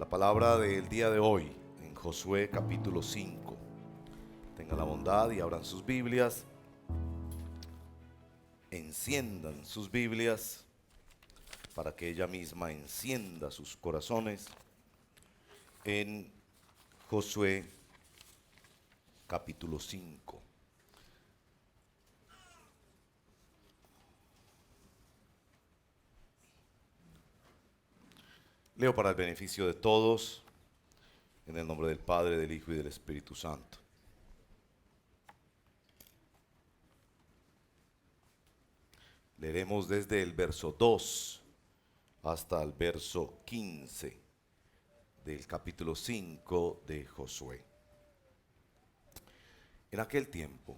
La palabra del día de hoy en Josué capítulo 5. Tengan la bondad y abran sus Biblias, enciendan sus Biblias para que ella misma encienda sus corazones en Josué capítulo 5. Leo para el beneficio de todos, en el nombre del Padre, del Hijo y del Espíritu Santo. Leeremos desde el verso 2 hasta el verso 15 del capítulo 5 de Josué. En aquel tiempo,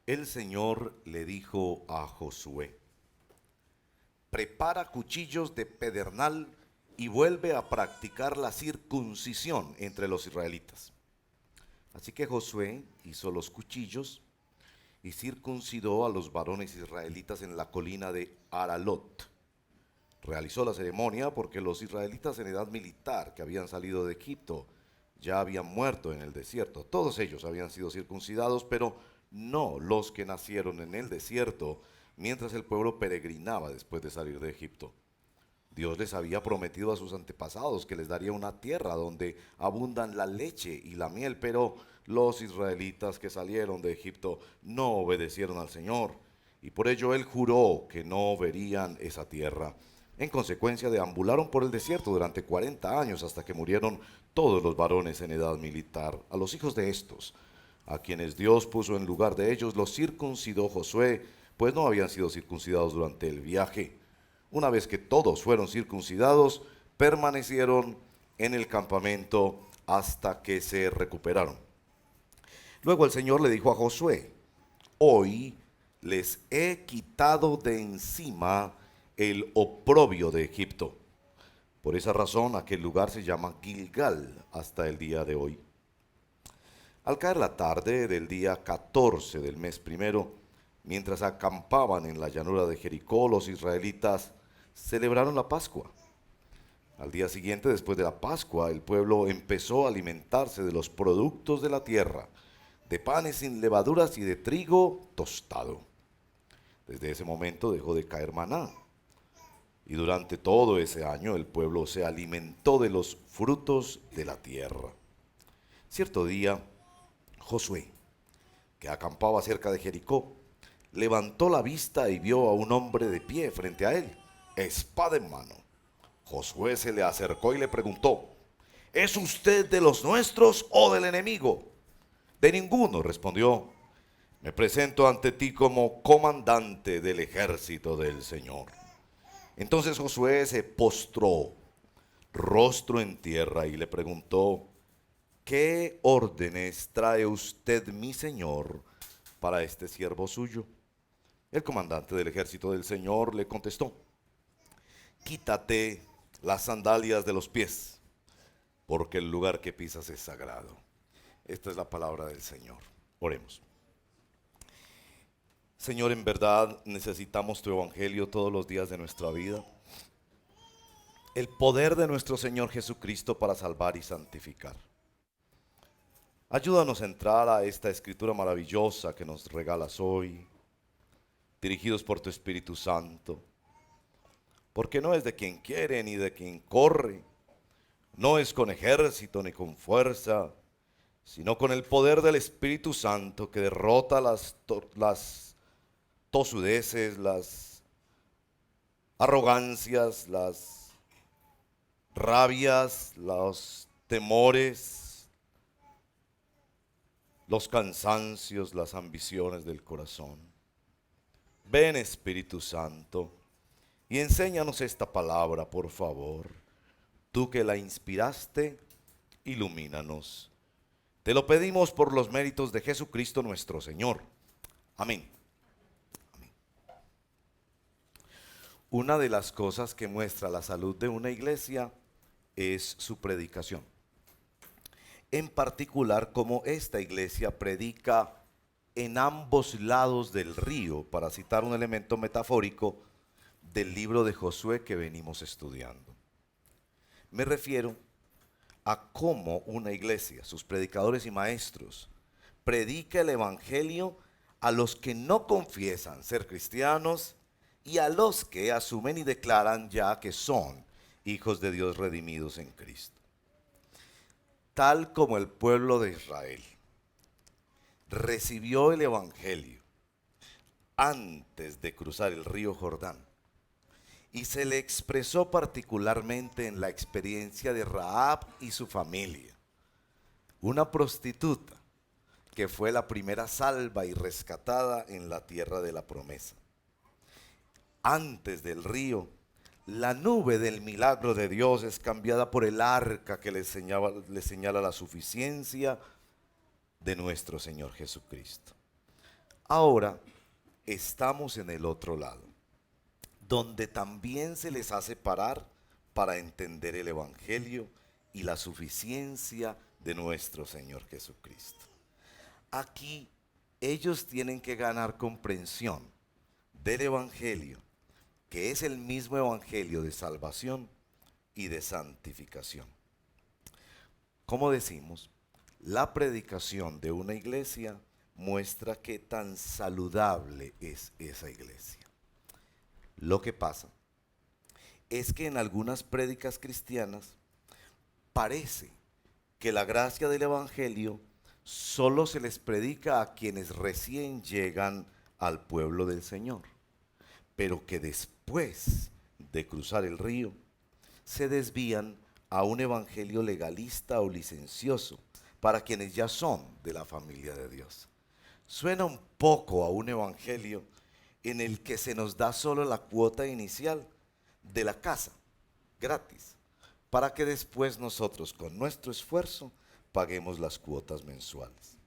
el Señor le dijo a Josué: prepara cuchillos de pedernal y vuelve a practicar la circuncisión entre los israelitas. Así que Josué hizo los cuchillos y circuncidó a los varones israelitas en la colina de Aralot. Realizó la ceremonia porque los israelitas en edad militar que habían salido de Egipto ya habían muerto en el desierto. Todos ellos habían sido circuncidados, pero no los que nacieron en el desierto mientras el pueblo peregrinaba después de salir de Egipto. Dios les había prometido a sus antepasados que les daría una tierra donde abundan la leche y la miel, pero los israelitas que salieron de Egipto no obedecieron al Señor, y por ello Él juró que no verían esa tierra. En consecuencia, deambularon por el desierto durante 40 años hasta que murieron todos los varones en edad militar. A los hijos de estos, a quienes Dios puso en lugar de ellos, los circuncidó Josué, pues no habían sido circuncidados durante el viaje. Una vez que todos fueron circuncidados, permanecieron en el campamento hasta que se recuperaron. Luego el Señor le dijo a Josué: hoy les he quitado de encima el oprobio de Egipto. Por esa razón aquel lugar se llama Gilgal hasta el día de hoy. Al caer la tarde del día 14 del mes primero, mientras acampaban en la llanura de Jericó, los israelitas celebraron la Pascua. Al día siguiente, después de la Pascua, el pueblo empezó a alimentarse de los productos de la tierra, de panes sin levaduras y de trigo tostado. Desde ese momento dejó de caer maná, y durante todo ese año el pueblo se alimentó de los frutos de la tierra. Cierto día, Josué, que acampaba cerca de Jericó, levantó la vista y vio a un hombre de pie frente a él, espada en mano. Josué se le acercó y le preguntó: ¿es usted de los nuestros o del enemigo? De ninguno, respondió. Me presento ante ti como comandante del ejército del Señor. Entonces Josué se postró, rostro en tierra, y le preguntó: ¿qué órdenes trae usted, mi señor, para este siervo suyo? El comandante del ejército del Señor le contestó: quítate las sandalias de los pies, porque el lugar que pisas es sagrado. Esta es la palabra del Señor. Oremos. Señor, en verdad necesitamos tu evangelio todos los días de nuestra vida. El poder de nuestro Señor Jesucristo para salvar y santificar. Ayúdanos a entrar a esta escritura maravillosa que nos regalas hoy, dirigidos por tu Espíritu Santo, porque no es de quien quiere ni de quien corre, no es con ejército ni con fuerza, sino con el poder del Espíritu Santo que derrota las tosudeces, las arrogancias, las rabias, los temores, los cansancios, las ambiciones del corazón. Ven, Espíritu Santo, y enséñanos esta palabra, por favor. Tú que la inspiraste, ilumínanos. Te lo pedimos por los méritos de Jesucristo nuestro Señor. Amén. Amén. Una de las cosas que muestra la salud de una iglesia es su predicación. En particular, como esta iglesia predica en ambos lados del río, para citar un elemento metafórico del libro de Josué que venimos estudiando. Me refiero a cómo una iglesia, sus predicadores y maestros, predica el evangelio a los que no confiesan ser cristianos y a los que asumen y declaran ya que son hijos de Dios redimidos en Cristo. Tal como el pueblo de Israel recibió el evangelio antes de cruzar el río Jordán, y se le expresó particularmente en la experiencia de Rahab y su familia, una prostituta que fue la primera salva y rescatada en la tierra de la promesa. Antes del río, la nube del milagro de Dios es cambiada por el arca que le señala la suficiencia de nuestro Señor Jesucristo. Ahora estamos en el otro lado, donde también se les hace parar para entender el evangelio y la suficiencia de nuestro Señor Jesucristo. Aquí ellos tienen que ganar comprensión del evangelio, que es el mismo evangelio de salvación y de santificación. Como decimos, la predicación de una iglesia muestra qué tan saludable es esa iglesia. Lo que pasa es que en algunas prédicas cristianas parece que la gracia del evangelio solo se les predica a quienes recién llegan al pueblo del Señor, pero que después de cruzar el río se desvían a un evangelio legalista o licencioso para quienes ya son de la familia de Dios. Suena un poco a un evangelio en el que se nos da solo la cuota inicial de la casa, gratis, para que después nosotros con nuestro esfuerzo paguemos las cuotas mensuales.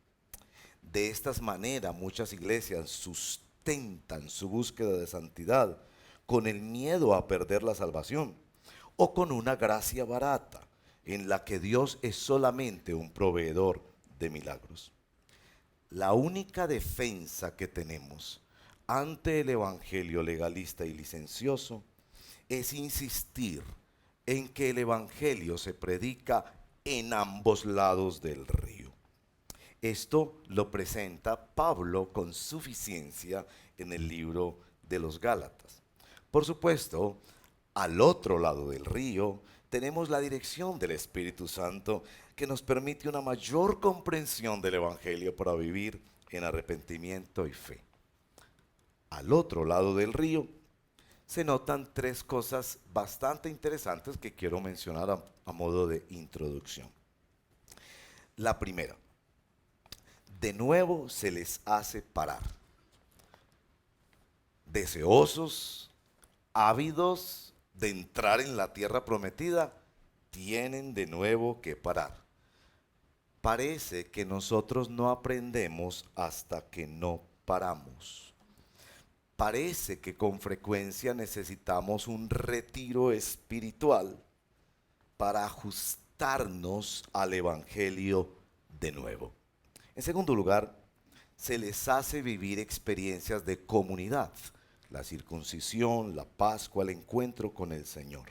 De esta manera muchas iglesias sustentan su búsqueda de santidad con el miedo a perder la salvación o con una gracia barata en la que Dios es solamente un proveedor de milagros. La única defensa que tenemos ante el evangelio legalista y licencioso es insistir en que el evangelio se predica en ambos lados del río. Esto lo presenta Pablo con suficiencia en el libro de los Gálatas. Por supuesto, al otro lado del río tenemos la dirección del Espíritu Santo que nos permite una mayor comprensión del evangelio para vivir en arrepentimiento y fe. Al otro lado del río se notan tres cosas bastante interesantes que quiero mencionar a modo de introducción. La primera, de nuevo se les hace parar. Deseosos, ávidos de entrar en la tierra prometida, tienen de nuevo que parar. Parece que nosotros no aprendemos hasta que no paramos. Parece que con frecuencia necesitamos un retiro espiritual para ajustarnos al evangelio de nuevo. En segundo lugar, se les hace vivir experiencias de comunidad, la circuncisión, la Pascua, el encuentro con el Señor.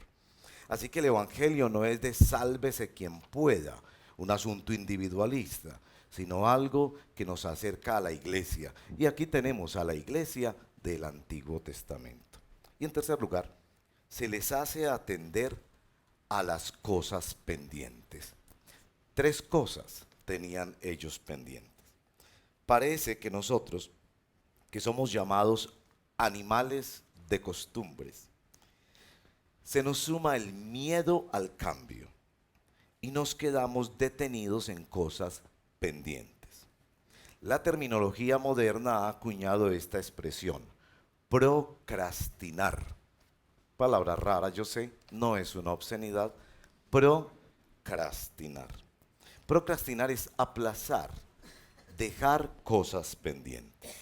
Así que el evangelio no es de sálvese quien pueda, un asunto individualista, sino algo que nos acerca a la iglesia. Y aquí tenemos a la iglesia del Antiguo Testamento. Y en tercer lugar, se les hace atender a las cosas pendientes. Tres cosas tenían ellos pendientes. Parece que nosotros, que somos llamados animales de costumbres, se nos suma el miedo al cambio y nos quedamos detenidos en cosas pendientes. La terminología moderna ha acuñado esta expresión, procrastinar. Palabra rara, yo sé, no es una obscenidad. Procrastinar. Procrastinar es aplazar, dejar cosas pendientes.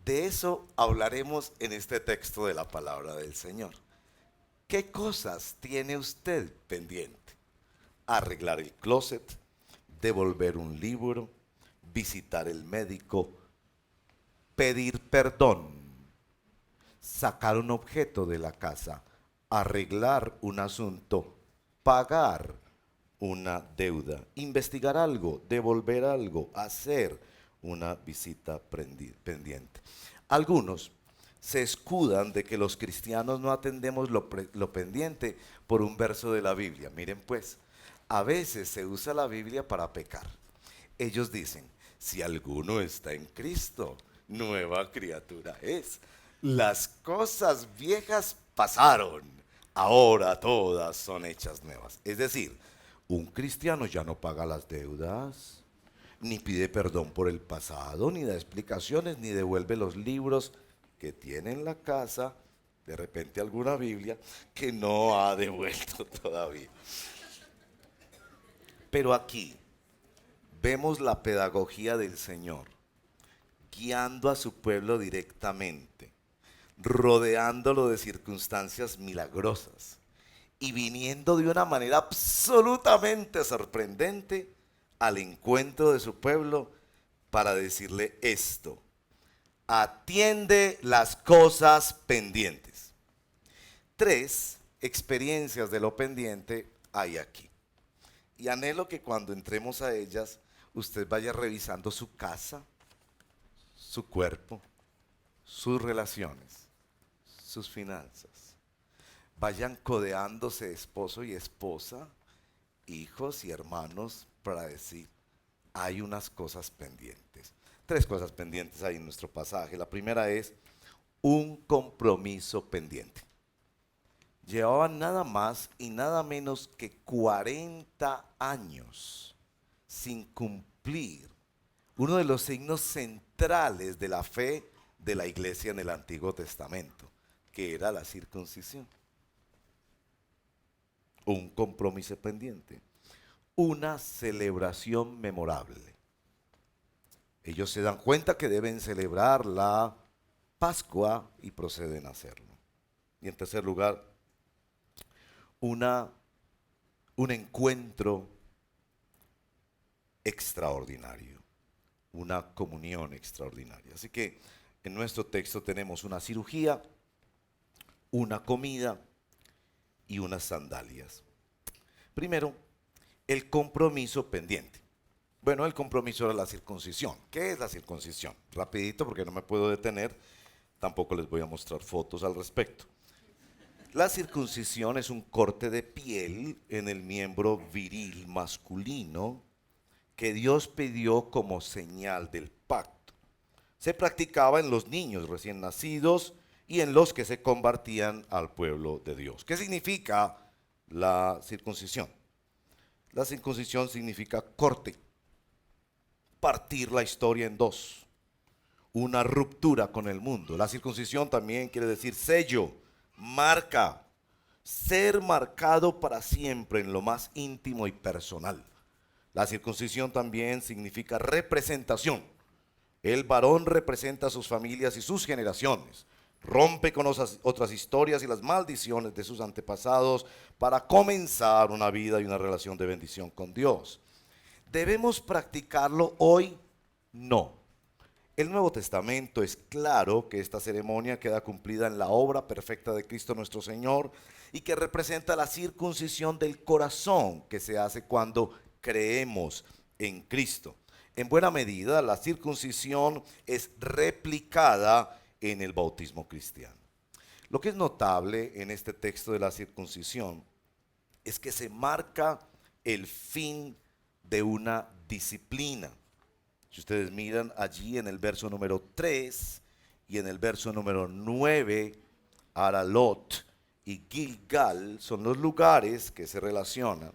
De eso hablaremos en este texto de la palabra del Señor. ¿Qué cosas tiene usted pendiente? Arreglar el closet, devolver un libro, visitar el médico, pedir perdón, sacar un objeto de la casa, arreglar un asunto pagar una deuda, investigar algo, devolver algo, hacer una visita pendiente. Algunos se escudan de que los cristianos no atendemos lo pendiente por un verso de la Biblia. Miren pues, a veces se usa la Biblia para pecar. Ellos dicen, si alguno está en Cristo, nueva criatura es. Las cosas viejas pasaron, ahora todas son hechas nuevas. Es decir, un cristiano ya no paga las deudas, ni pide perdón por el pasado, ni da explicaciones, ni devuelve los libros que tiene en la casa, de repente alguna Biblia, que no ha devuelto todavía. Pero aquí vemos la pedagogía del Señor, guiando a su pueblo directamente, rodeándolo de circunstancias milagrosas y viniendo de una manera absolutamente sorprendente al encuentro de su pueblo para decirle esto: atiende las cosas pendientes. 3 experiencias de lo pendiente hay aquí. Y anhelo que cuando entremos a ellas, usted vaya revisando su casa, su cuerpo, sus relaciones, sus finanzas. Vayan codeándose esposo y esposa, hijos y hermanos, para decir, hay unas cosas pendientes. 3 cosas pendientes hay en nuestro pasaje. La primera es un compromiso pendiente. Llevaban nada más y nada menos que 40 años sin cumplir uno de los signos centrales de la fe de la iglesia en el Antiguo Testamento, que era la circuncisión. Un compromiso pendiente, una celebración memorable. Ellos se dan cuenta que deben celebrar la Pascua y proceden a hacerlo. Y en tercer lugar, un encuentro extraordinario, una comunión extraordinaria. Así que en nuestro texto tenemos una cirugía, una comida y unas sandalias. Primero, el compromiso pendiente. Bueno, el compromiso era la circuncisión. ¿Qué es la circuncisión? Rapidito, porque no me puedo detener, tampoco les voy a mostrar fotos al respecto. La circuncisión es un corte de piel en el miembro viril masculino que Dios pidió como señal del pacto. Se practicaba en los niños recién nacidos y en los que se convertían al pueblo de Dios. ¿Qué significa la circuncisión? La circuncisión significa corte, partir la historia en dos, una ruptura con el mundo. La circuncisión también quiere decir sello, marca, ser marcado para siempre en lo más íntimo y personal. La circuncisión también significa representación. El varón representa a sus familias y sus generaciones, rompe con otras historias y las maldiciones de sus antepasados para comenzar una vida y una relación de bendición con Dios. ¿Debemos practicarlo hoy? No. El Nuevo Testamento es claro que esta ceremonia queda cumplida en la obra perfecta de Cristo nuestro Señor y que representa la circuncisión del corazón que se hace cuando creemos en Cristo. En buena medida, la circuncisión es replicada en el bautismo cristiano. Lo que es notable en este texto de la circuncisión es que se marca el fin de una disciplina. Si ustedes miran allí en el verso número 3 y en el verso número 9, Aralot y Gilgal son los lugares que se relacionan.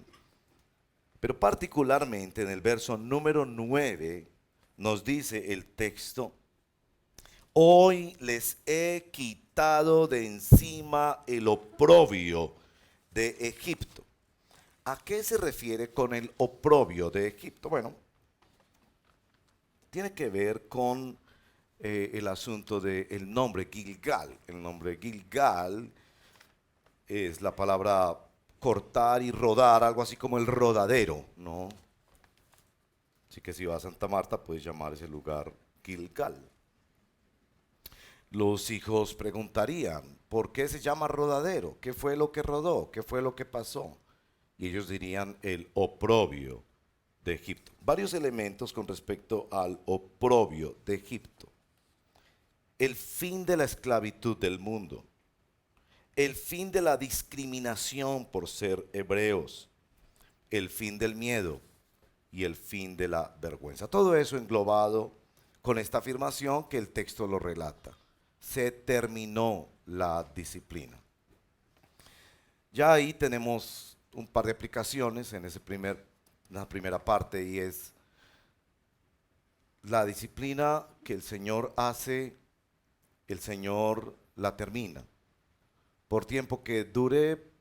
Pero particularmente en el verso número 9 nos dice el texto: hoy les he quitado de encima el oprobio de Egipto. ¿A qué se refiere con el oprobio de Egipto? Bueno, tiene que ver con el asunto del nombre Gilgal. El nombre Gilgal es la palabra cortar y rodar, algo así como el rodadero, ¿no? Así que si va a Santa Marta, puedes llamar ese lugar Gilgal. Los hijos preguntarían, ¿por qué se llama rodadero? ¿Qué fue lo que rodó? ¿Qué fue lo que pasó? y ellos dirían el oprobio de Egipto. Varios elementos con respecto al oprobio de Egipto. El fin de la esclavitud del mundo, el fin de la discriminación por ser hebreos, el fin del miedo y el fin de la vergüenza. Todo eso englobado con esta afirmación que el texto lo relata. Se terminó la disciplina. Ya ahí tenemos un par de aplicaciones en la primera parte, y es la disciplina que el Señor hace, el Señor la termina. Por tiempo que dure,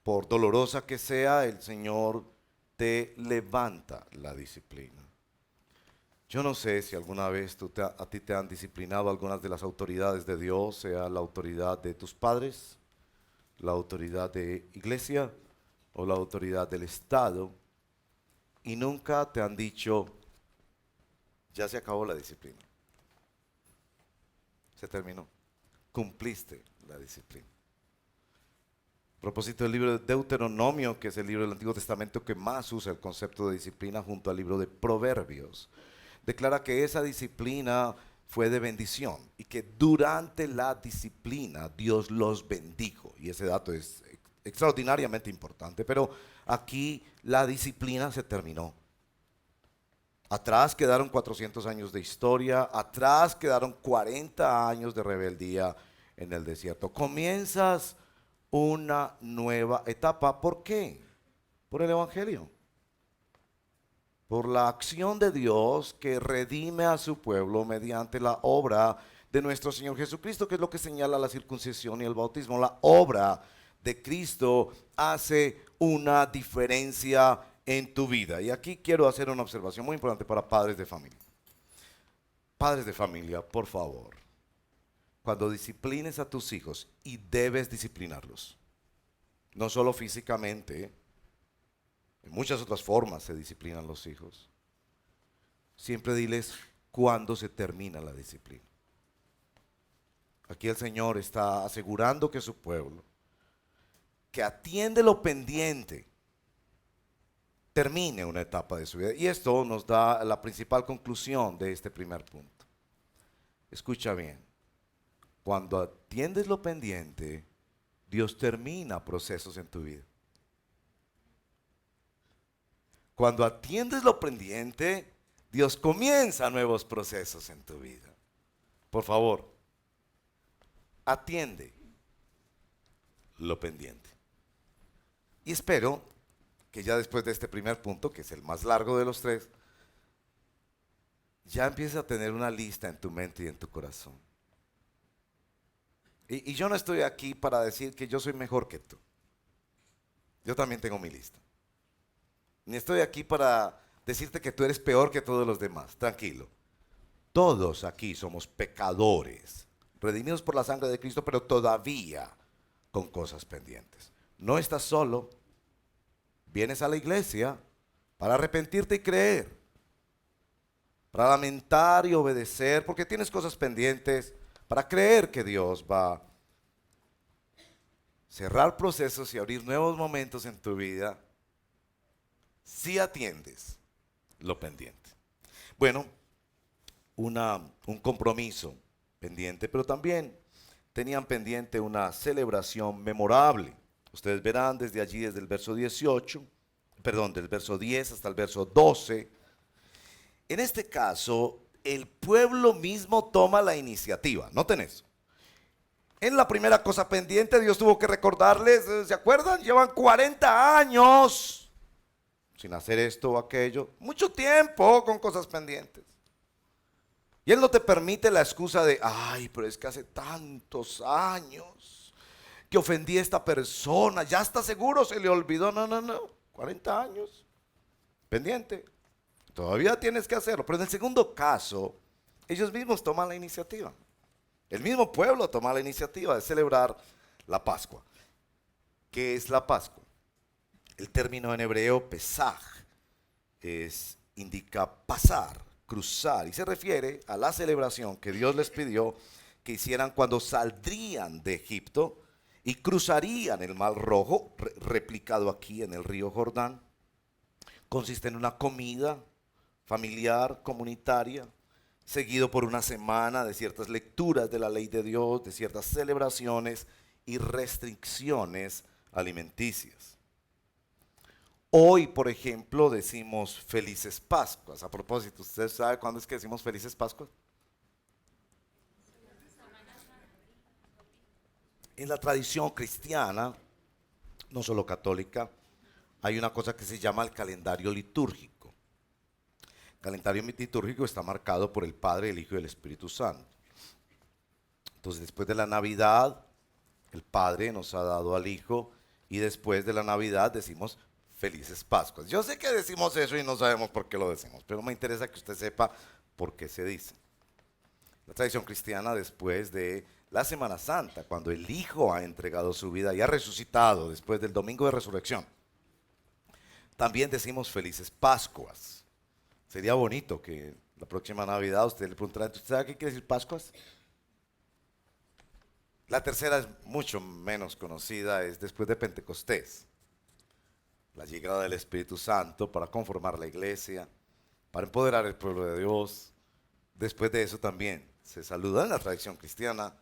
por dolorosa que sea, el Señor te levanta la disciplina. Yo no sé si alguna vez a ti te han disciplinado algunas de las autoridades de Dios, sea la autoridad de tus padres, la autoridad de iglesia o la autoridad del Estado, y nunca te han dicho, ya se acabó la disciplina. Se terminó. Cumpliste la disciplina. A propósito del libro de Deuteronomio, que es el libro del Antiguo Testamento que más usa el concepto de disciplina junto al libro de Proverbios, declara que esa disciplina fue de bendición y que durante la disciplina Dios los bendijo. Y ese dato es extraordinariamente importante, pero aquí la disciplina se terminó. Atrás quedaron 400 años de historia, atrás quedaron 40 años de rebeldía en el desierto. Comienzas una nueva etapa. ¿Por qué? Por el Evangelio. Por la acción de Dios que redime a su pueblo mediante la obra de nuestro Señor Jesucristo, que es lo que señala la circuncisión y el bautismo. La obra de Cristo hace una diferencia en tu vida. Y aquí quiero hacer una observación muy importante para padres de familia. Padres de familia, por favor, cuando disciplines a tus hijos, y debes disciplinarlos, no solo físicamente, en muchas otras formas se disciplinan los hijos, siempre diles cuándo se termina la disciplina. Aquí el Señor está asegurando que su pueblo, que atiende lo pendiente, termine una etapa de su vida. Y esto nos da la principal conclusión de este primer punto. Escucha bien. Cuando atiendes lo pendiente, Dios termina procesos en tu vida. Cuando atiendes lo pendiente, Dios comienza nuevos procesos en tu vida. Por favor, atiende lo pendiente. Y espero que ya después de este primer punto, que es el más largo de los tres, ya empieces a tener una lista en tu mente y en tu corazón. Y yo no estoy aquí para decir que yo soy mejor que tú. Yo también tengo mi lista. Ni estoy aquí para decirte que tú eres peor que todos los demás. Tranquilo. Todos aquí somos pecadores, redimidos por la sangre de Cristo, pero todavía con cosas pendientes. No estás solo. Vienes a la iglesia para arrepentirte y creer, para lamentar y obedecer, porque tienes cosas pendientes, para creer que Dios va a cerrar procesos y abrir nuevos momentos en tu vida si atiendes lo pendiente. Bueno, un compromiso pendiente, pero también tenían pendiente una celebración memorable. Ustedes verán desde allí, desde el verso 18, del verso 10 hasta el verso 12. En este caso, el pueblo mismo toma la iniciativa. Noten eso. En la primera cosa pendiente, Dios tuvo que recordarles, ¿se acuerdan? Llevan 40 años sin hacer esto o aquello. Mucho tiempo con cosas pendientes. Y Él no te permite la excusa de, ay, pero es que hace tantos años que ofendí a esta persona, ya está seguro, se le olvidó. No, 40 años, pendiente, todavía tienes que hacerlo. Pero en el segundo caso, ellos mismos toman la iniciativa. El mismo pueblo toma la iniciativa de celebrar la Pascua. ¿Qué es la Pascua? El término en hebreo, Pesaj, indica pasar, cruzar, y se refiere a la celebración que Dios les pidió que hicieran cuando saldrían de Egipto, y cruzarían el Mar Rojo, replicado aquí en el río Jordán. Consiste en una comida familiar, comunitaria, seguido por una semana de ciertas lecturas de la ley de Dios, de ciertas celebraciones y restricciones alimenticias. Hoy, por ejemplo, decimos Felices Pascuas. A propósito, ¿usted sabe cuándo es que decimos Felices Pascuas? En la tradición cristiana, no solo católica, hay una cosa que se llama el calendario litúrgico. El calendario litúrgico está marcado por el Padre, el Hijo y el Espíritu Santo. Entonces, después de la Navidad, el Padre nos ha dado al Hijo, y después de la Navidad decimos Felices Pascuas. Yo sé que decimos eso y no sabemos por qué lo decimos, pero me interesa que usted sepa por qué se dice. La tradición cristiana, después de la Semana Santa, cuando el Hijo ha entregado su vida y ha resucitado después del domingo de resurrección, también decimos Felices Pascuas. Sería bonito que la próxima Navidad usted le preguntara: ¿usted sabe qué quiere decir Pascuas? La tercera es mucho menos conocida, es después de Pentecostés. La llegada del Espíritu Santo para conformar la iglesia, para empoderar el pueblo de Dios. Después de eso también se saluda en la tradición cristiana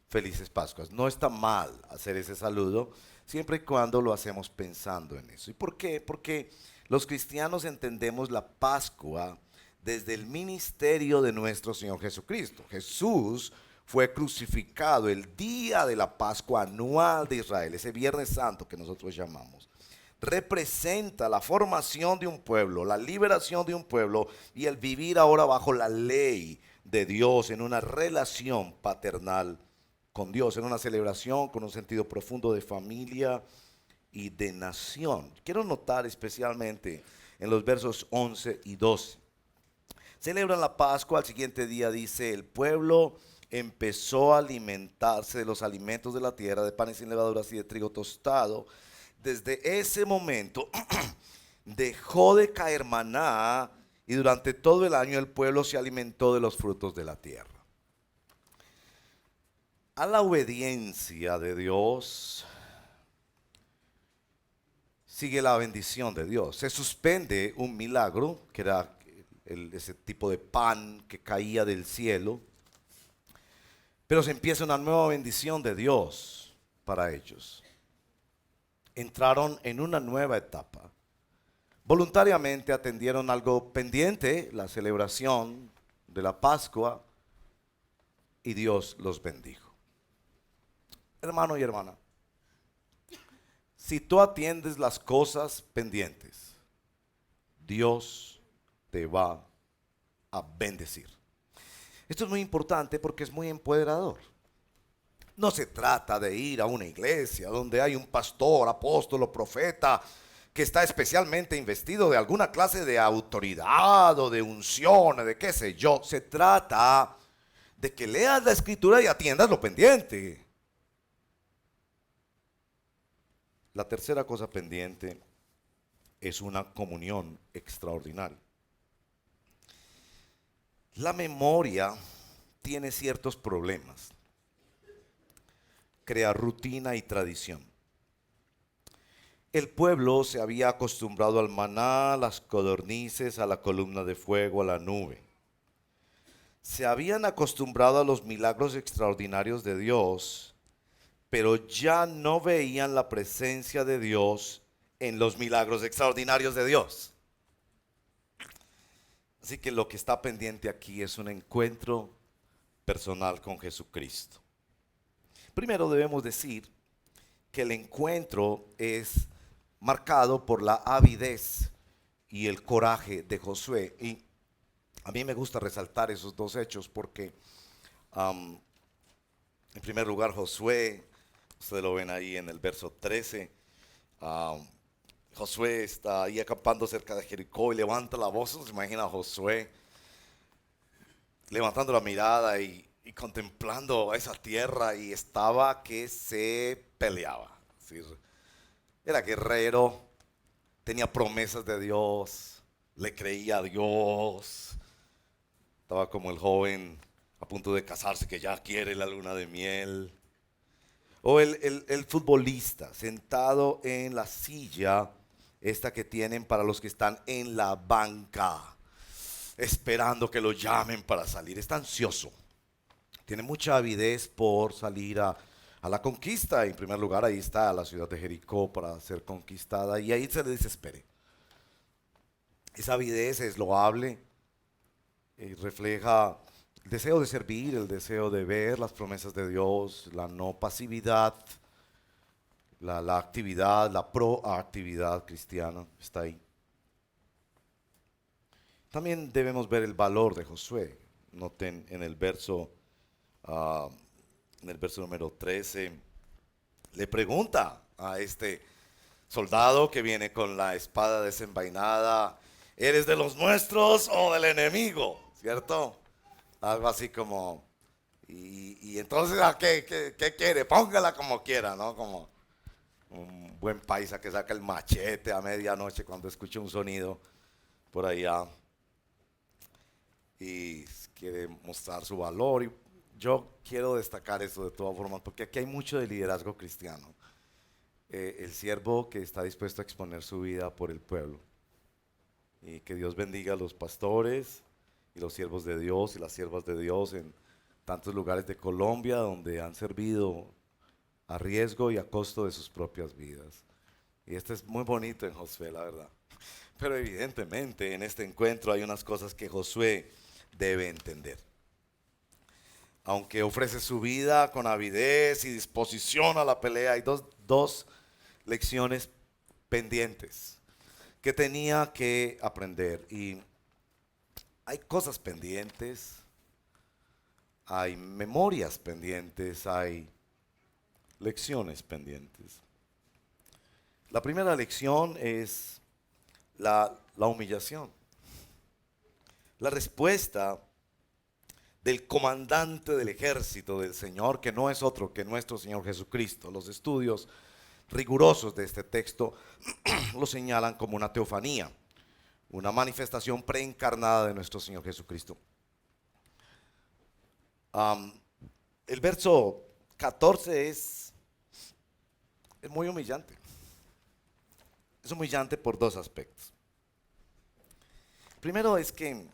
Felices Pascuas. No está mal hacer ese saludo siempre y cuando lo hacemos pensando en eso. ¿Y por qué? Porque los cristianos entendemos la Pascua desde el ministerio de nuestro Señor Jesucristo. Jesús fue crucificado el día de la Pascua anual de Israel, ese Viernes Santo que nosotros llamamos. Representa la formación de un pueblo, la liberación de un pueblo y el vivir ahora bajo la ley de Dios en una relación paternal con Dios, en una celebración con un sentido profundo de familia y de nación. Quiero notar especialmente en los versos 11 y 12. Celebran la Pascua, al siguiente día dice: el pueblo empezó a alimentarse de los alimentos de la tierra, de panes sin levaduras y de trigo tostado. Desde ese momento dejó de caer maná y durante todo el año el pueblo se alimentó de los frutos de la tierra. A la obediencia de Dios sigue la bendición de Dios. Se suspende un milagro, que era ese tipo de pan que caía del cielo, pero se empieza una nueva bendición de Dios para ellos. Entraron en una nueva etapa. Voluntariamente atendieron algo pendiente, la celebración de la Pascua, y Dios los bendijo. Hermano y hermana, si tú atiendes las cosas pendientes, Dios te va a bendecir. Esto es muy importante porque es muy empoderador. No se trata de ir a una iglesia donde hay un pastor, apóstol o profeta que está especialmente investido de alguna clase de autoridad o de unción o de qué sé yo. Se trata de que leas la escritura y atiendas lo pendiente. La tercera cosa pendiente es una comunión extraordinaria. La memoria tiene ciertos problemas. Crea rutina y tradición. El pueblo se había acostumbrado al maná, a las codornices, a la columna de fuego, a la nube. Se habían acostumbrado a los milagros extraordinarios de Dios, pero ya no veían la presencia de Dios en los milagros extraordinarios de Dios. Así que lo que está pendiente aquí es un encuentro personal con Jesucristo. Primero debemos decir que el encuentro es marcado por la avidez y el coraje de Josué. Y a mí me gusta resaltar esos dos hechos porque, en primer lugar, Josué, ustedes lo ven ahí en el verso 13, Josué está ahí acampando cerca de Jericó y levanta la voz. ¿Se imagina a Josué levantando la mirada y contemplando esa tierra? Y estaba que se peleaba. Es decir, era guerrero, tenía promesas de Dios, le creía a Dios. Estaba como el joven a punto de casarse que ya quiere la luna de miel. O el futbolista sentado en la silla, esta que tienen para los que están en la banca, esperando que lo llamen para salir. Está ansioso. Tiene mucha avidez por salir a la conquista. En primer lugar, ahí está la ciudad de Jericó para ser conquistada y ahí se le desespere. Esa avidez es loable, refleja el deseo de servir, el deseo de ver las promesas de Dios, la no pasividad, la actividad, la proactividad cristiana está ahí. También debemos ver el valor de Josué. Noten en el verso número 13, le pregunta a este soldado que viene con la espada desenvainada: ¿eres de los nuestros o del enemigo? ¿Cierto? Algo así como, y entonces, ¿qué quiere? Póngala como quiera, ¿no? Como un buen paisa que saca el machete a medianoche cuando escucha un sonido por allá y quiere mostrar su valor. Y yo quiero destacar eso de todas formas, porque aquí hay mucho de liderazgo cristiano. El siervo que está dispuesto a exponer su vida por el pueblo. Y que Dios bendiga a los pastores y los siervos de Dios y las siervas de Dios en tantos lugares de Colombia donde han servido a riesgo y a costo de sus propias vidas. Y esto es muy bonito en Josué, la verdad. Pero evidentemente en este encuentro hay unas cosas que Josué debe entender. Aunque ofrece su vida con avidez y disposición a la pelea, hay dos lecciones pendientes que tenía que aprender. Y hay cosas pendientes, hay memorias pendientes, hay lecciones pendientes. La primera lección es la humillación. La respuesta del comandante del ejército del Señor, que no es otro que nuestro Señor Jesucristo. Los estudios rigurosos de este texto lo señalan como una teofanía, una manifestación preencarnada de nuestro Señor Jesucristo. El verso 14 es muy humillante. Es humillante por dos aspectos. Primero es que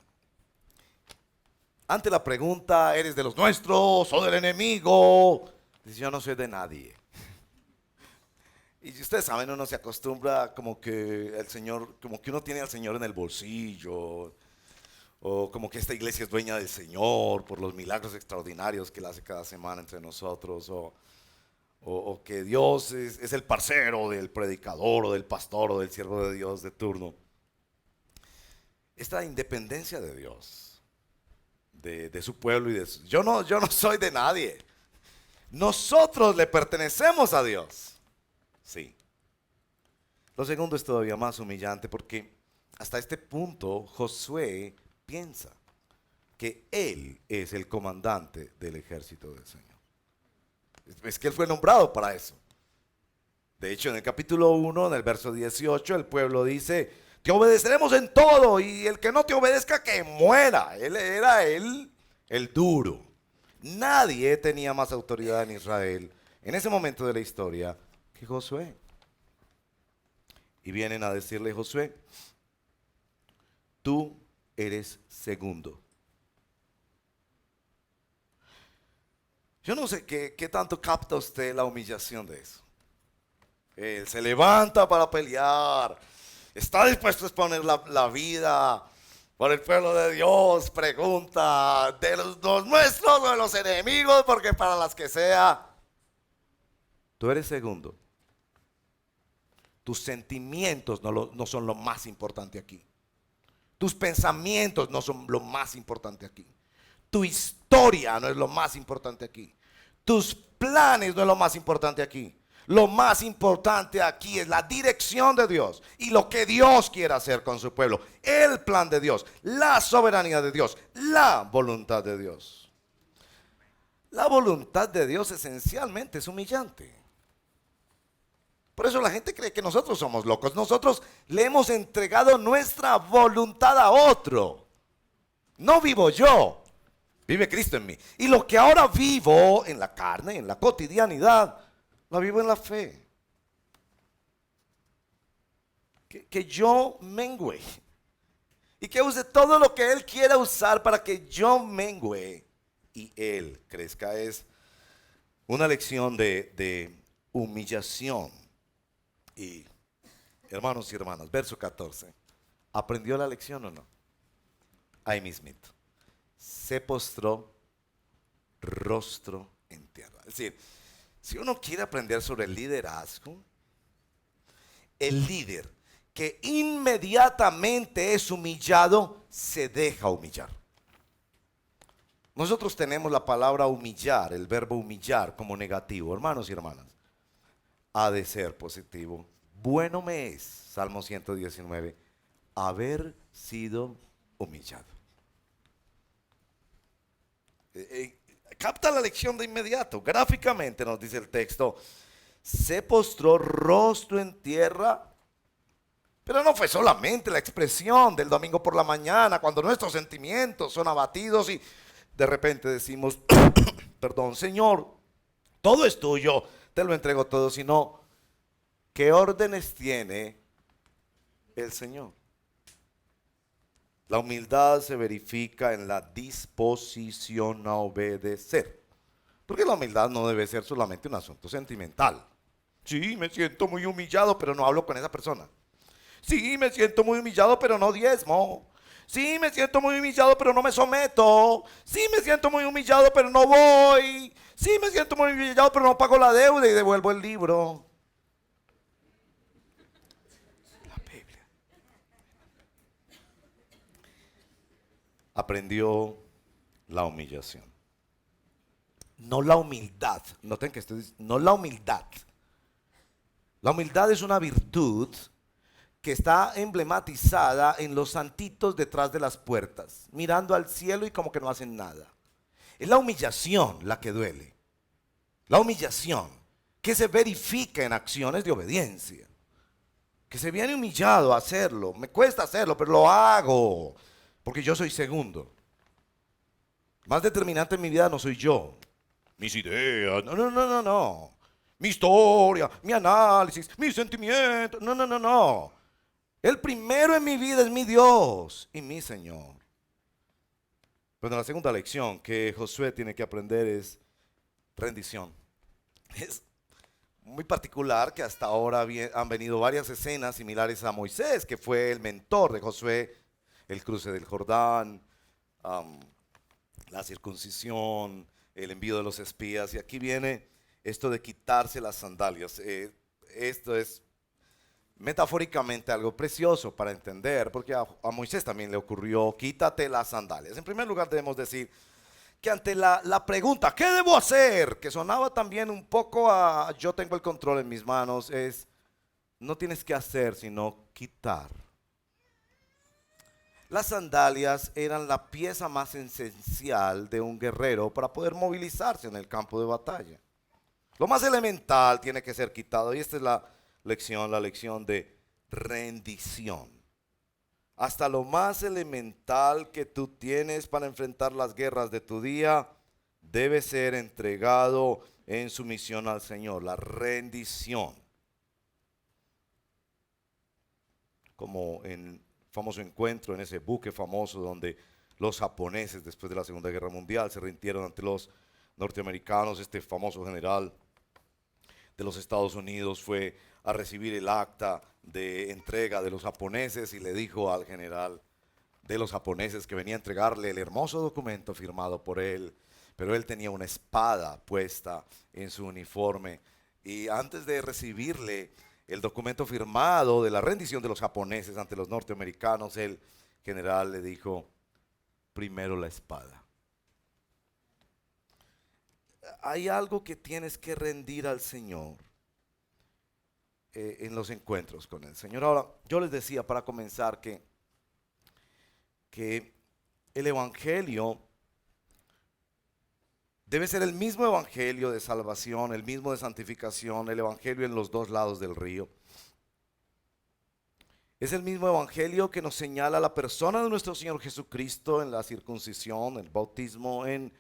ante la pregunta, ¿eres de los nuestros o del enemigo?, dice: yo no soy de nadie. Y si ustedes saben, uno se acostumbra como que el Señor, como que uno tiene al Señor en el bolsillo, o como que esta iglesia es dueña del Señor por los milagros extraordinarios que Él hace cada semana entre nosotros, o que Dios es el parcero del predicador o del pastor o del siervo de Dios de turno. Esta independencia de Dios, de su pueblo y de su... Yo no soy de nadie. Nosotros le pertenecemos a Dios. Sí. Lo segundo es todavía más humillante porque hasta este punto Josué piensa que él es el comandante del ejército del Señor. Es que él fue nombrado para eso. De hecho, en el capítulo 1, en el verso 18, el pueblo dice: te obedeceremos en todo, y el que no te obedezca, que muera. Él era el duro. Nadie tenía más autoridad en Israel en ese momento de la historia que Josué. Y vienen a decirle: Josué, tú eres segundo. Yo no sé qué tanto capta usted la humillación de eso. Él se levanta para pelear, está dispuesto a exponer la vida por el pueblo de Dios. Pregunta: ¿de los nuestros o de los enemigos? Porque para las que sea, tú eres segundo. Tus sentimientos no son lo más importante aquí. Tus pensamientos no son lo más importante aquí. Tu historia no es lo más importante aquí. Tus planes no es lo más importante aquí. Lo más importante aquí es la dirección de Dios y lo que Dios quiere hacer con su pueblo. El plan de Dios, la soberanía de Dios, la voluntad de Dios. La voluntad de Dios esencialmente es humillante. Por eso la gente cree que nosotros somos locos. Nosotros le hemos entregado nuestra voluntad a otro. No vivo yo, vive Cristo en mí. Y lo que ahora vivo en la carne, en la cotidianidad, la vivo en la fe. Que yo mengüe y que use todo lo que Él quiera usar para que yo mengüe y Él crezca. Es una lección de humillación. Y hermanos y hermanas, verso 14. ¿Aprendió la lección o no? Ahí mismito. Se postró rostro en tierra. Es decir, si uno quiere aprender sobre el liderazgo, el líder que inmediatamente es humillado, se deja humillar. Nosotros tenemos la palabra humillar, el verbo humillar como negativo, hermanos y hermanas. Ha de ser positivo. Bueno me es, Salmo 119, haber sido humillado. Capta la lección de inmediato. Gráficamente nos dice el texto, se postró rostro en tierra. Pero no fue solamente la expresión del domingo por la mañana, cuando nuestros sentimientos son abatidos y de repente decimos, perdón, Señor, todo es tuyo, te lo entrego todo, sino, ¿qué órdenes tiene el Señor? La humildad se verifica en la disposición a obedecer, porque la humildad no debe ser solamente un asunto sentimental. Sí, me siento muy humillado, pero no hablo con esa persona. Sí, me siento muy humillado, pero no diezmo. Sí, me siento muy humillado, pero no me someto. Sí, me siento muy humillado, pero no voy. Sí, me siento muy humillado, pero no pago la deuda y devuelvo el libro. La Biblia. Aprendió la humillación. No la humildad. Noten que estoy diciendo, no la humildad. La humildad es una virtud que está emblematizada en los santitos detrás de las puertas, mirando al cielo y como que no hacen nada. Es la humillación la que duele. La humillación que se verifica en acciones de obediencia. Que se viene humillado a hacerlo. Me cuesta hacerlo, pero lo hago. Porque yo soy segundo. Más determinante en mi vida no soy yo. Mis ideas. No. Mi historia, mi análisis, mis sentimientos. No. El primero en mi vida es mi Dios y mi Señor. Pero la segunda lección que Josué tiene que aprender es rendición. Es muy particular que hasta ahora han venido varias escenas similares a Moisés, que fue el mentor de Josué, el cruce del Jordán, la circuncisión, el envío de los espías. Y aquí viene esto de quitarse las sandalias. Esto es metafóricamente algo precioso para entender, porque a Moisés también le ocurrió, quítate las sandalias. En primer lugar debemos decir que ante la pregunta, ¿qué debo hacer?, que sonaba también un poco a yo tengo el control en mis manos, es no tienes que hacer sino quitar. Las sandalias eran la pieza más esencial de un guerrero para poder movilizarse en el campo de batalla. Lo más elemental tiene que ser quitado, y esta es la lección de rendición. Hasta lo más elemental que tú tienes para enfrentar las guerras de tu día debe ser entregado en sumisión al Señor, la rendición. Como en famoso encuentro, en ese buque famoso donde los japoneses después de la Segunda Guerra Mundial se rindieron ante los norteamericanos, este famoso general de los Estados Unidos fue a recibir el acta de entrega de los japoneses y le dijo al general de los japoneses que venía a entregarle el hermoso documento firmado por él, pero él tenía una espada puesta en su uniforme, y antes de recibirle el documento firmado de la rendición de los japoneses ante los norteamericanos, el general le dijo, primero la espada. Hay algo que tienes que rendir al Señor en los encuentros con el Señor. Ahora, yo les decía para comenzar que el Evangelio debe ser el mismo Evangelio de salvación, el mismo de santificación, el Evangelio en los dos lados del río. Es el mismo Evangelio que nos señala la persona de nuestro Señor Jesucristo en la circuncisión, el bautismo, en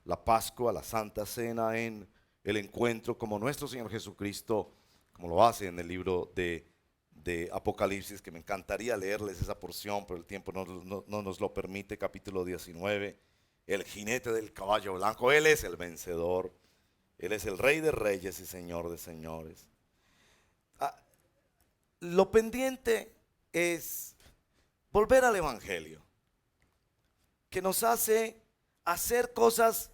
la Pascua, la Santa Cena, en el encuentro como nuestro Señor Jesucristo, como lo hace en el libro de Apocalipsis, que me encantaría leerles esa porción, pero el tiempo no nos lo permite, capítulo 19, el jinete del caballo blanco. Él es el vencedor, Él es el Rey de reyes y Señor de señores. Lo pendiente es volver al Evangelio, que nos hace hacer cosas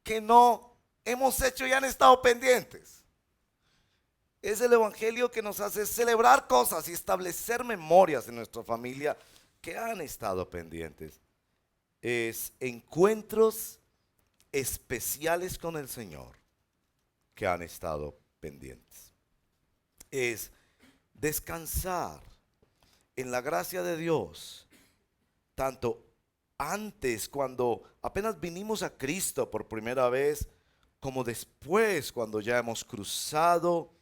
que no hemos hecho y han estado pendientes. Es el Evangelio que nos hace celebrar cosas y establecer memorias en nuestra familia que han estado pendientes. Es encuentros especiales con el Señor que han estado pendientes. Es descansar en la gracia de Dios, tanto antes, cuando apenas vinimos a Cristo por primera vez, como después, cuando ya hemos cruzado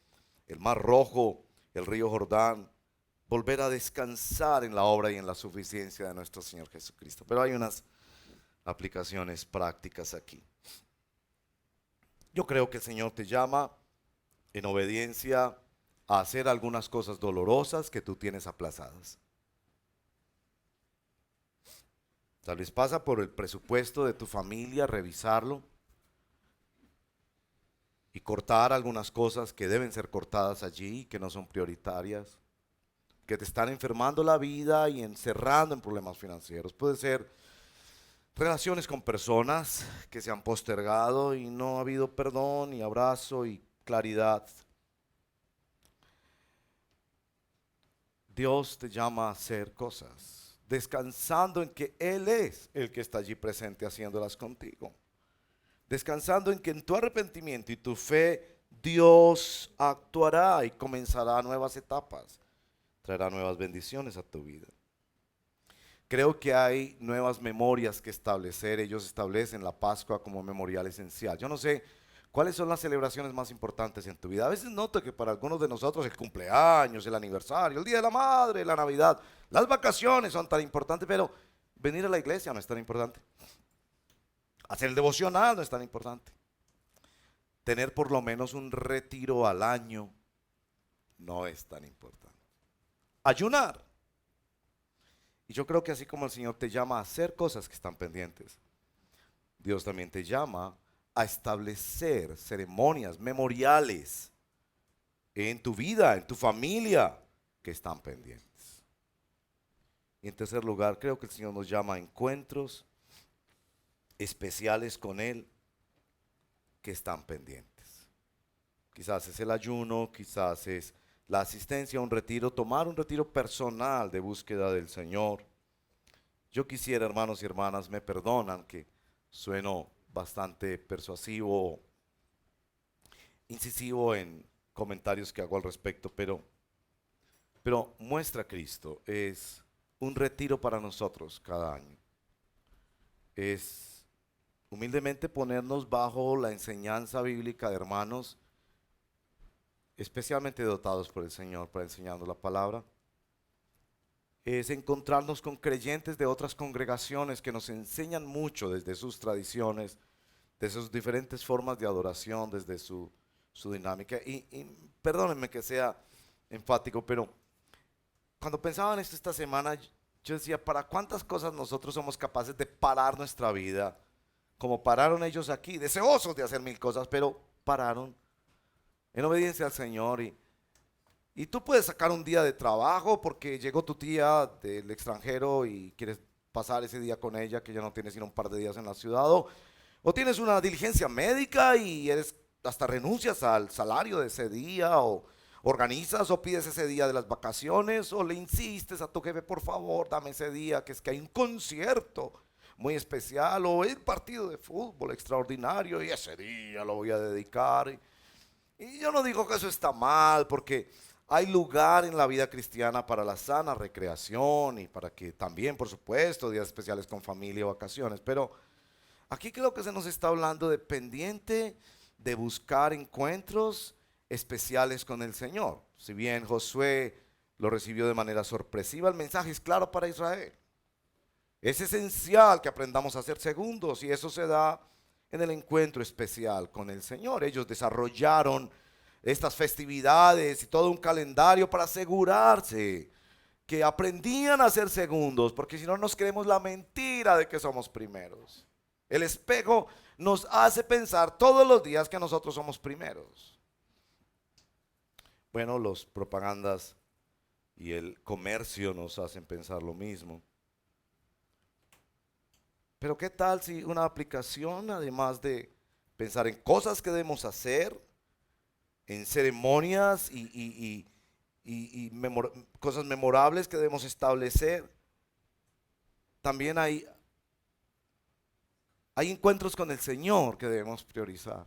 el Mar Rojo, el río Jordán, volver a descansar en la obra y en la suficiencia de nuestro Señor Jesucristo. Pero hay unas aplicaciones prácticas aquí. Yo creo que el Señor te llama en obediencia a hacer algunas cosas dolorosas que tú tienes aplazadas. Tal vez pasa por el presupuesto de tu familia, revisarlo y cortar algunas cosas que deben ser cortadas allí, que no son prioritarias, que te están enfermando la vida y encerrando en problemas financieros. Puede ser relaciones con personas que se han postergado y no ha habido perdón y abrazo y claridad. Dios te llama a hacer cosas, descansando en que Él es el que está allí presente haciéndolas contigo. Descansando en que en tu arrepentimiento y tu fe Dios actuará y comenzará nuevas etapas, traerá nuevas bendiciones a tu vida. Creo que hay nuevas memorias que establecer. Ellos establecen la Pascua como memorial esencial. Yo no sé cuáles son las celebraciones más importantes en tu vida. A veces noto que para algunos de nosotros el cumpleaños, el aniversario, el Día de la Madre, la Navidad, las vacaciones son tan importantes, pero venir a la iglesia no es tan importante. Hacer el devocional no es tan importante. Tener por lo menos un retiro al año no es tan importante. Ayunar. Y yo creo que así como el Señor te llama a hacer cosas que están pendientes, Dios también te llama a establecer ceremonias memoriales en tu vida, en tu familia, que están pendientes. Y en tercer lugar, creo que el Señor nos llama a encuentros especiales con Él que están pendientes. Quizás es el ayuno, quizás es la asistencia a un retiro, tomar un retiro personal de búsqueda del Señor. Yo quisiera, hermanos y hermanas, me perdonan que sueno bastante persuasivo, incisivo en comentarios que hago al respecto, pero muestra a Cristo. Es un retiro para nosotros cada año. Es humildemente ponernos bajo la enseñanza bíblica de hermanos especialmente dotados por el Señor para enseñarnos la palabra. Es encontrarnos con creyentes de otras congregaciones que nos enseñan mucho desde sus tradiciones, de sus diferentes formas de adoración, desde su dinámica. Y perdónenme que sea enfático, pero cuando pensaba en esto esta semana, yo decía, ¿para cuántas cosas nosotros somos capaces de parar nuestra vida? Como pararon ellos aquí, deseosos de hacer mil cosas, pero pararon en obediencia al Señor. Y tú puedes sacar un día de trabajo porque llegó tu tía del extranjero y quieres pasar ese día con ella, que ya no tienes sino un par de días en la ciudad, o tienes una diligencia médica y hasta renuncias al salario de ese día, o organizas o pides ese día de las vacaciones, o le insistes a tu jefe, por favor, dame ese día, que es que hay un concierto muy especial, o el partido de fútbol extraordinario y ese día lo voy a dedicar. Y yo no digo que eso está mal, porque hay lugar en la vida cristiana para la sana recreación y para que también, por supuesto, días especiales con familia o vacaciones. Pero aquí creo que se nos está hablando de pendiente de buscar encuentros especiales con el Señor. Si bien Josué lo recibió de manera sorpresiva, el mensaje es claro para Israel. Es esencial que aprendamos a ser segundos, y eso se da en el encuentro especial con el Señor. Ellos desarrollaron estas festividades y todo un calendario para asegurarse que aprendían a ser segundos, porque si no nos creemos la mentira de que somos primeros. El espejo nos hace pensar todos los días que nosotros somos primeros. Bueno, los propagandas y el comercio nos hacen pensar lo mismo. Pero ¿qué tal si una aplicación, además de pensar en cosas que debemos hacer, en ceremonias y cosas memorables que debemos establecer, también hay encuentros con el Señor que debemos priorizar?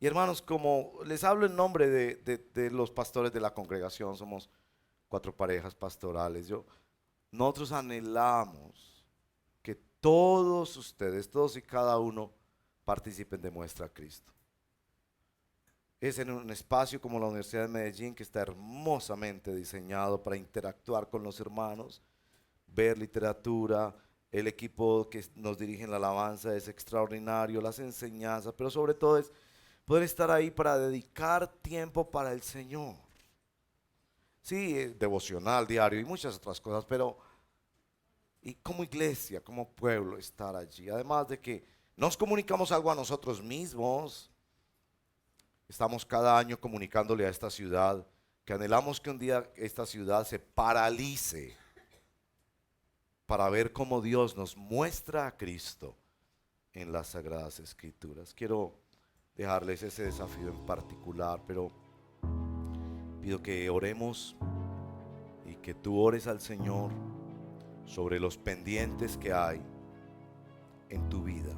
Y hermanos, como les hablo en nombre de los pastores de la congregación, somos 4 parejas pastorales. Nosotros anhelamos que todos ustedes, todos y cada uno, participen de Muestra a Cristo. Es en un espacio como la Universidad de Medellín, que está hermosamente diseñado para interactuar con los hermanos, ver literatura. El equipo que nos dirige en la alabanza es extraordinario, las enseñanzas, pero sobre todo es poder estar ahí para dedicar tiempo para el Señor. Sí, devocional, diario y muchas otras cosas, pero y como iglesia, como pueblo, estar allí. Además de que nos comunicamos algo a nosotros mismos. Estamos cada año comunicándole a esta ciudad que anhelamos que un día esta ciudad se paralice para ver cómo Dios nos muestra a Cristo en las Sagradas Escrituras. Quiero dejarles ese desafío en particular, pero pido que oremos y que tú ores al Señor sobre los pendientes que hay en tu vida.